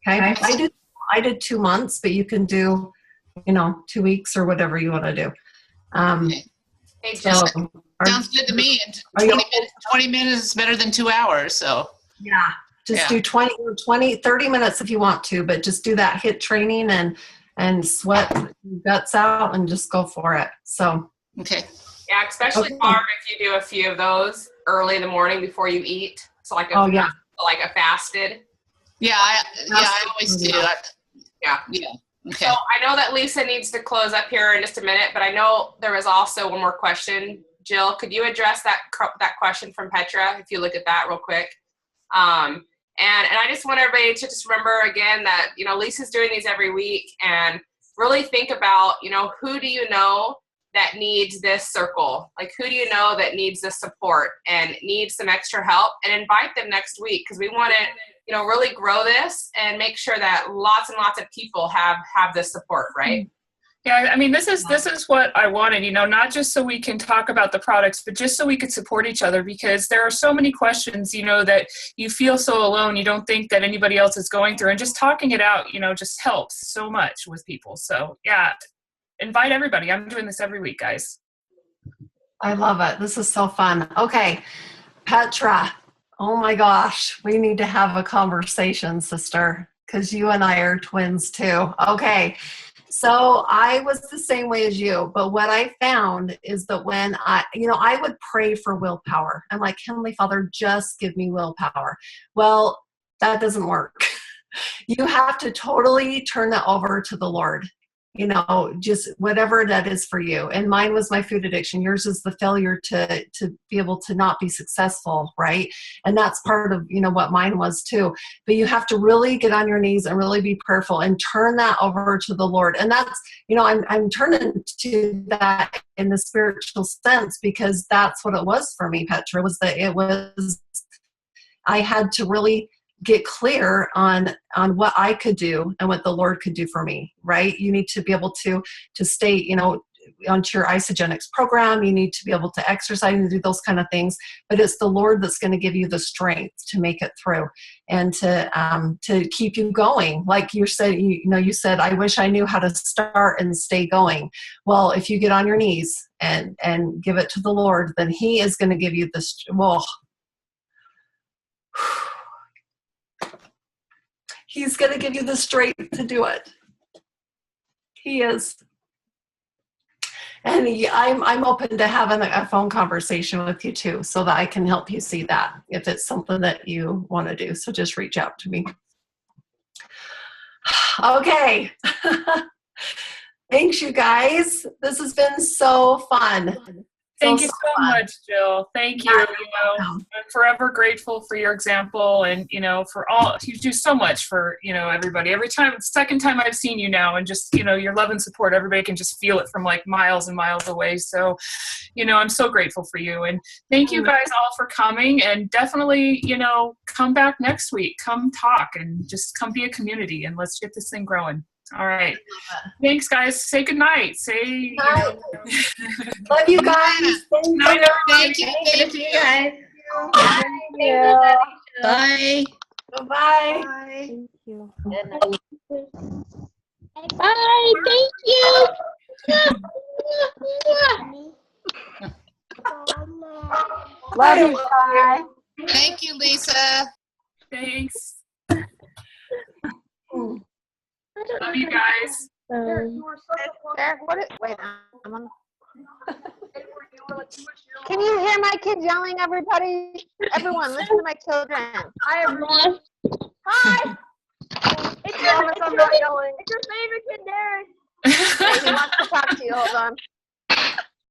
that. Okay. I did 2 months, but you can do, 2 weeks or whatever you want to do. Hey, Jill. Sounds good to me. And 20 minutes is better than 2 hours. So yeah, just do 30 minutes if you want to, but just do that HIIT training and sweat your guts out and just go for it. So yeah, especially Barb, if you do a few of those early in the morning before you eat. So like a fasted. Yeah, I always do. Yeah. Okay. So I know that Lisa needs to close up here in just a minute, but I know there was also one more question. Jill, could you address that question from Petra, if you look at that real quick? And I just want everybody to just remember again that, Lisa's doing these every week, and really think about, who do you know that needs this circle? Like, who do you know that needs this support and needs some extra help, and invite them next week, because we want to, really grow this and make sure that lots and lots of people have this support, right? Yeah, I mean, this is what I wanted, not just so we can talk about the products, but just so we could support each other, because there are so many questions, that you feel so alone. You don't think that anybody else is going through, and just talking it out, just helps so much with people. So yeah, invite everybody. I'm doing this every week, guys. I love it. This is so fun. Okay, Petra. Oh my gosh, we need to have a conversation, sister, because you and I are twins too. Okay. So I was the same way as you, but what I found is that when I would pray for willpower. I'm like, Heavenly Father, just give me willpower. Well, that doesn't work. You have to totally turn that over to the Lord. Just whatever that is for you. And mine was my food addiction. Yours is the failure to be able to not be successful, right? And that's part of, what mine was too. But you have to really get on your knees and really be prayerful and turn that over to the Lord. And that's, I'm turning to that in the spiritual sense, because that's what it was for me, Petra, was that I had to really get clear on what I could do and what the Lord could do for me, right? You need to be able to stay, onto your isogenics program. You need to be able to exercise and do those kind of things, but it's the Lord that's going to give you the strength to make it through and to keep you going. Like you said, you said, I wish I knew how to start and stay going. Well, if you get on your knees and give it to the Lord, then He is going to give you this. He's going to give you the strength to do it. He is. And I'm open to having a phone conversation with you too, so that I can help you see that if it's something that you want to do. So just reach out to me. Okay. Thanks, you guys. This has been so fun. Thank you so much, Jill. Thank you. I'm forever grateful for your example, and for all you do so much for everybody. Every time, second time I've seen you now, and just your love and support. Everybody can just feel it from like miles and miles away. So, I'm so grateful for you, and thank you guys all for coming. And definitely, come back next week. Come talk and just come be a community, and let's get this thing growing. All right. Thanks, guys. Say good night. Say night. Love you guys. Thank you. Thank you, guys. Thank you. Bye. Bye. Thank you. Bye. Thank you. Love you, Bye. Thank you, Lisa. Thanks. Love you guys. Wait, I'm on. Can you hear my kids yelling, everybody? Everyone, listen to my children. Hi, everyone. Hi. It's your favorite kid, Darren. He wants to talk to you. Hold on.